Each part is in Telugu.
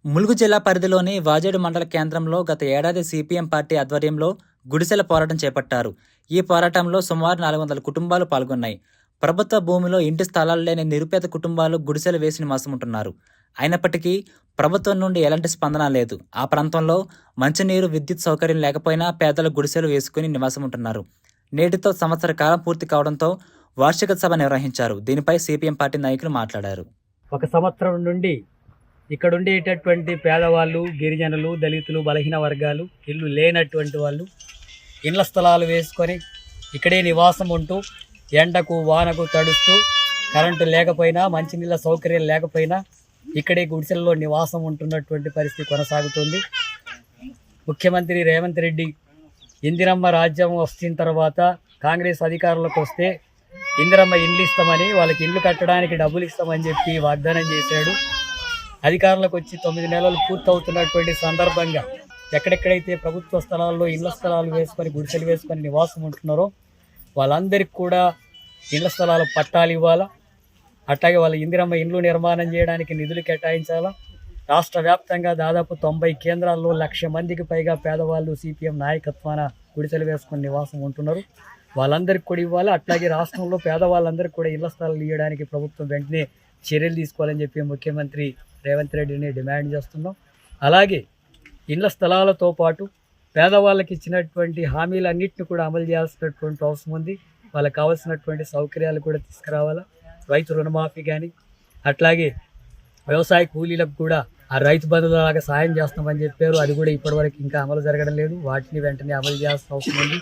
ములుగు జిల్లా పరిధిలోని వాజేడు మండల కేంద్రంలో గత ఏడాది సిపిఎం పార్టీ ఆధ్వర్యంలో గుడిసెల పోరాటం చేపట్టారు. ఈ పోరాటంలో సుమారు 400 కుటుంబాలు పాల్గొన్నాయి. ప్రభుత్వ భూమిలో ఇంటి స్థలాలు లేని నిరుపేద కుటుంబాలు గుడిసెలు వేసి నివాసముంటున్నారు. అయినప్పటికీ ప్రభుత్వం నుండి ఎలాంటి స్పందన లేదు. ఆ ప్రాంతంలో మంచినీరు, విద్యుత్ సౌకర్యం లేకపోయినా పేదలు గుడిసెలు వేసుకుని నివాసముంటున్నారు. నేటితో సంవత్సర కాలం పూర్తి కావడంతో వార్షిక సభ నిర్వహించారు. దీనిపై సిపిఎం పార్టీ నాయకులు మాట్లాడారు. ఒక సంవత్సరం నుండి ఇక్కడ ఉండేటటువంటి పేదవాళ్ళు, గిరిజనులు, దళితులు, బలహీన వర్గాలు, ఇల్లు లేనటువంటి వాళ్ళు ఇళ్ల స్థలాలు వేసుకొని ఇక్కడే నివాసం ఉంటూ ఎండకు వానకు తడుస్తూ కరెంటు లేకపోయినా, మంచినీళ్ళ సౌకర్యం లేకపోయినా ఇక్కడే గుడిసెల్లో నివాసం ఉంటున్నటువంటి పరిస్థితి కొనసాగుతుంది. ముఖ్యమంత్రి రేవంత్ రెడ్డి ఇందిరమ్మ రాజ్యం వచ్చిన తర్వాత కాంగ్రెస్ అధికారంలోకి వస్తే ఇందిరమ్మ ఇండ్లు ఇస్తామని, వాళ్ళకి ఇల్లు కట్టడానికి డబ్బులు ఇస్తామని చెప్పి వాగ్దానం చేశాడు. అధికారంలోకి వచ్చి 9 నెలలు పూర్తవుతున్నటువంటి సందర్భంగా ఎక్కడెక్కడైతే ప్రభుత్వ స్థలాల్లో ఇళ్ల స్థలాలు వేసుకొని గుడిసెలు వేసుకొని నివాసం ఉంటున్నారో వాళ్ళందరికీ కూడా ఇళ్ల స్థలాలు పట్టాలు ఇవ్వాలా. అట్లాగే వాళ్ళ ఇందిరమ్మ ఇండ్లు నిర్మాణం చేయడానికి నిధులు కేటాయించాలా. రాష్ట్ర వ్యాప్తంగా దాదాపు 90 కేంద్రాల్లో 1,00,000 మందికి పైగా పేదవాళ్ళు సిపిఎం నాయకత్వాన గుడిసెలు వేసుకొని నివాసం ఉంటున్నారు. వాళ్ళందరికీ కూడా ఇవ్వాలి. అట్లాగే రాష్ట్రంలో పేదవాళ్ళందరికీ కూడా ఇళ్ల స్థలాలు ఇవ్వడానికి ప్రభుత్వం వెంటనే చర్యలు తీసుకోవాలని చెప్పి ముఖ్యమంత్రి రేవంత్ రెడ్డిని డిమాండ్ చేస్తున్నాం. అలాగే ఇళ్ల స్థలాలతో పాటు పేదవాళ్ళకి ఇచ్చినటువంటి హామీలన్నింటినీ కూడా అమలు చేయాల్సినటువంటి అవసరం ఉంది. వాళ్ళకి కావాల్సినటువంటి సౌకర్యాలు కూడా తీసుకురావాలా. రైతు రుణమాఫీ కానీ, అట్లాగే వ్యవసాయ కూలీలకు కూడా ఆ రైతు బంధువులాగా సాయం చేస్తామని చెప్పారు. అది కూడా ఇప్పటివరకు ఇంకా అమలు జరగడం లేదు. వాటిని వెంటనే అమలు చేయాల్సిన అవసరం ఉంది.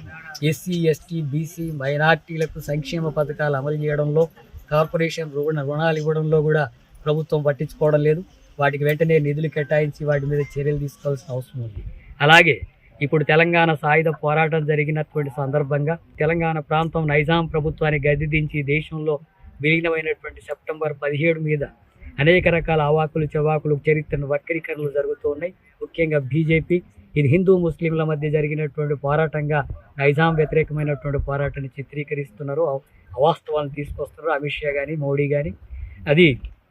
ఎస్సీ, ఎస్టీ, బీసీ, మైనార్టీలకు సంక్షేమ పథకాలు అమలు చేయడంలో, కార్పొరేషన్ రుణాలు ఇవ్వడంలో కూడా ప్రభుత్వం పట్టించుకోవడం లేదు. వాటికి వెంటనే నిధులు కేటాయించి వాటి మీద చర్యలు తీసుకోవాల్సిన అవసరం ఉంది. అలాగే ఇప్పుడు తెలంగాణ సాయుధ పోరాటం జరిగినటువంటి సందర్భంగా తెలంగాణ ప్రాంతం నైజాం ప్రభుత్వాన్ని గద్దెదించి దేశంలో విలీనమైనటువంటి సెప్టెంబర్ 17 మీద అనేక రకాల అవాకులు చవాకులు, చరిత్రను వక్రీకరణలు జరుగుతూ ఉన్నాయి. ముఖ్యంగా బీజేపీ ఇది హిందూ ముస్లింల మధ్య జరిగినటువంటి పోరాటంగా నైజాం వ్యతిరేకమైనటువంటి పోరాటాన్ని చిత్రీకరిస్తున్నారు, అవాస్తవాలను తీసుకొస్తున్నారు అమిత్ షా కానీ, మోడీ కానీ. అది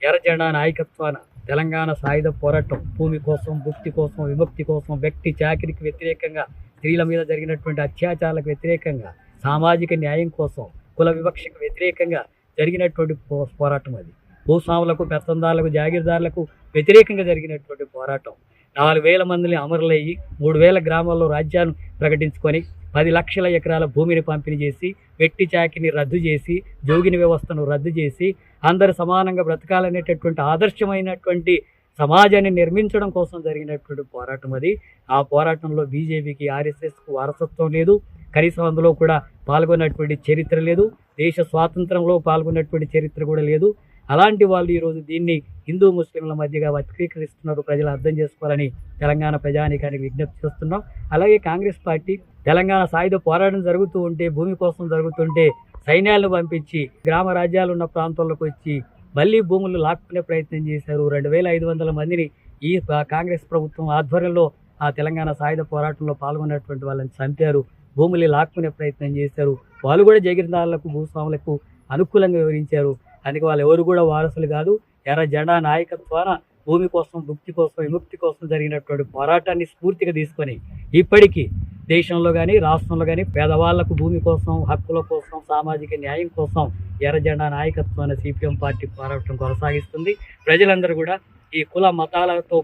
ఎర్ర జెండా నాయకత్వాన తెలంగాణ సాయుధ పోరాటం భూమి కోసం, భుక్తి కోసం, విముక్తి కోసం, వ్యక్తి చాకిరికి వ్యతిరేకంగా, స్త్రీల మీద జరిగినటువంటి అత్యాచారాలకు వ్యతిరేకంగా, సామాజిక న్యాయం కోసం, కుల వివక్షకు వ్యతిరేకంగా జరిగినటువంటి పోరాటం. అది భూస్వాములకు, పెత్తందారులకు, జాగీర్దారులకు వ్యతిరేకంగా జరిగినటువంటి పోరాటం. 4,000 మందిని అమరులయ్యి 3,000 గ్రామాల్లో రాజ్యాన్ని ప్రకటించుకొని 10 లక్షల ఎకరాల భూమిని పంపిణీ చేసి, వెట్టి చాకిని రద్దు చేసి, జోగిని వ్యవస్థను రద్దు చేసి, అందరు సమానంగా బ్రతకాలనేటటువంటి ఆదర్శమైనటువంటి సమాజాన్ని నిర్మించడం కోసం జరిగినటువంటి పోరాటం అది. ఆ పోరాటంలో బీజేపీకి, ఆర్ఎస్ఎస్కు వారసత్వం లేదు. కనీసం అందులో కూడా పాల్గొన్నటువంటి చరిత్ర లేదు. దేశ స్వాతంత్రంలో పాల్గొన్నటువంటి చరిత్ర కూడా లేదు. అలాంటి వాళ్ళు ఈరోజు దీన్ని హిందూ ముస్లింల మధ్యగా వక్రీకరిస్తున్నారు. ప్రజలు అర్థం చేసుకోవాలని తెలంగాణ ప్రజానీకానికి విజ్ఞప్తి చేస్తున్నాం. అలాగే కాంగ్రెస్ పార్టీ తెలంగాణ సాయుధ పోరాటం జరుగుతూ ఉంటే, భూమి కోసం జరుగుతుంటే సైన్యాలను పంపించి గ్రామ రాజ్యాలు ఉన్న ప్రాంతాల్లోకి వచ్చి మళ్ళీ భూములు లాక్కునే ప్రయత్నం చేశారు. 2,500 మందిని ఈ కాంగ్రెస్ ప్రభుత్వం ఆధ్వర్యంలో ఆ తెలంగాణ సాయుధ పోరాటంలో పాల్గొన్నటువంటి వాళ్ళని చంపారు, భూములు లాక్కునే ప్రయత్నం చేశారు. వాళ్ళు కూడా జాగీర్దారులకు, భూస్వాములకు అనుకూలంగా వివరించారు. అందుకే వాళ్ళు ఎవరు కూడా వారసులు కాదు. ఎర్ర జెండా నాయకత్వాన భూమి కోసం, భుక్తి కోసం, విముక్తి కోసం జరిగినటువంటి పోరాటాన్ని స్ఫూర్తిగా తీసుకొని ఇప్పటికీ దేశంలో కానీ, రాష్ట్రంలో కానీ పేదవాళ్లకు భూమి కోసం, హక్కుల కోసం, సామాజిక న్యాయం కోసం ఎర్ర జెండా నాయకత్వాన్ని సిపిఎం పార్టీ పోరాటం కొనసాగిస్తుంది. ప్రజలందరూ కూడా ఈ కుల మతాలతో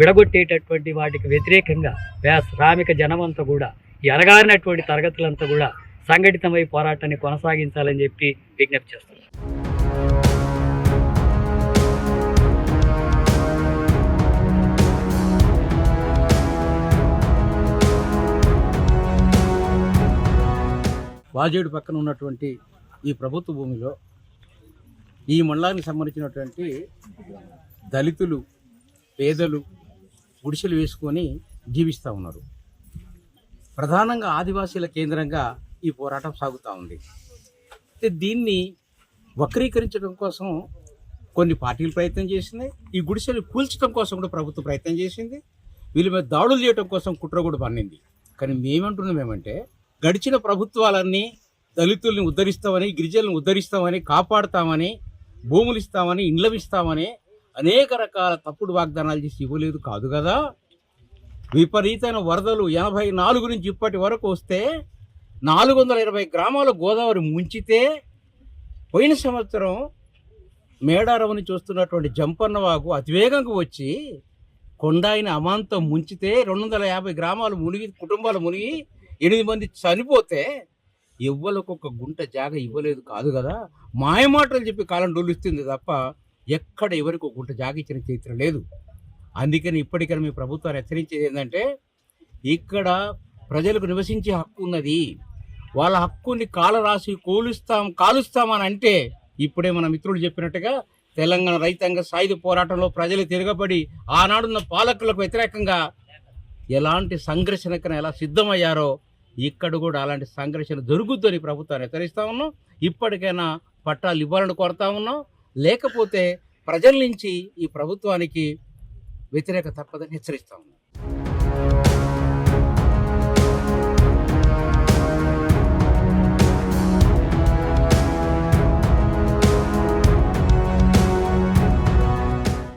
విడగొట్టేటటువంటి వాటికి వ్యతిరేకంగా శ్రామిక జనమంతా కూడా, ఈ అణగారినటువంటి తరగతులంతా కూడా సంఘటితమై పోరాటాన్ని కొనసాగించాలని చెప్పి విజ్ఞప్తి చేస్తున్నారు. వాజేడు పక్కన ఉన్నటువంటి ఈ ప్రభుత్వ భూమిలో ఈ మండలానికి సంబంధించినటువంటి దళితులు, పేదలు గుడిసెలు వేసుకొని జీవిస్తూ ఉన్నారు. ప్రధానంగా ఆదివాసీల కేంద్రంగా ఈ పోరాటం సాగుతూ ఉంది. దీన్ని వక్రీకరించడం కోసం కొన్ని పార్టీలు ప్రయత్నం చేసినాయి. ఈ గుడిసెలు కూల్చడం కోసం కూడా ప్రభుత్వం ప్రయత్నం చేసింది. వీళ్ళ మీద దాడులు చేయడం కోసం కుట్ర కూడా పన్నింది. కానీ మేమంటున్నాం ఏమంటే, గడిచిన ప్రభుత్వాలన్నీ దళితుల్ని ఉద్ధరిస్తామని, గిరిజనులను ఉద్ధరిస్తామని, కాపాడుతామని భూములు ఇస్తామని, ఇండ్లు ఇస్తామని అనేక రకాల తప్పుడు వాగ్దానాలు చేసి ఇవ్వలేదు కాదు కదా. విపరీతమైన వరదలు 84 నుంచి ఇప్పటి వరకు వస్తే 420 గ్రామాలు గోదావరి ముంచితే, పోయిన సంవత్సరం మేడారం నుంచి వస్తున్నటువంటి జంపన్న వాగు అతివేగంగా వచ్చి కొండాయిని అమాంతం ముంచితే 250 గ్రామాలు మునిగి, కుటుంబాలు మునిగి 8 మంది చనిపోతే ఎవ్వరికి ఒక గుంట జాగ ఇవ్వలేదు కాదు కదా. మాయమాటలు చెప్పి కాలం డొల్లిస్తుంది తప్ప ఎక్కడ ఎవరికి ఒక గుంట జాగ ఇచ్చిన చరిత్ర లేదు. అందుకని ఇప్పటికైనా మీ ప్రభుత్వాన్ని హెచ్చరించేది ఏంటంటే, ఇక్కడ ప్రజలకు నివసించే హక్కు ఉన్నది. వాళ్ళ హక్కుని కాలరాసి కాలుస్తామని అంటే, ఇప్పుడే మన మిత్రులు చెప్పినట్టుగా తెలంగాణ రైతాంగ సాయుధ పోరాటంలో ప్రజలు తిరగబడి ఆనాడున్న పాలకులకు వ్యతిరేకంగా ఎలాంటి సంఘర్షణకైనా ఎలా సిద్ధమయ్యారో, ఇక్కడ కూడా అలాంటి సంఘర్షణ జరుగుద్దని ప్రభుత్వాన్ని హెచ్చరిస్తా ఉన్నాం. ఇప్పటికైనా పట్టాలు ఇవ్వాలని కోరుతా ఉన్నాం. లేకపోతే ప్రజల నుంచి ఈ ప్రభుత్వానికి వ్యతిరేక తప్పదని హెచ్చరిస్తా ఉన్నాం.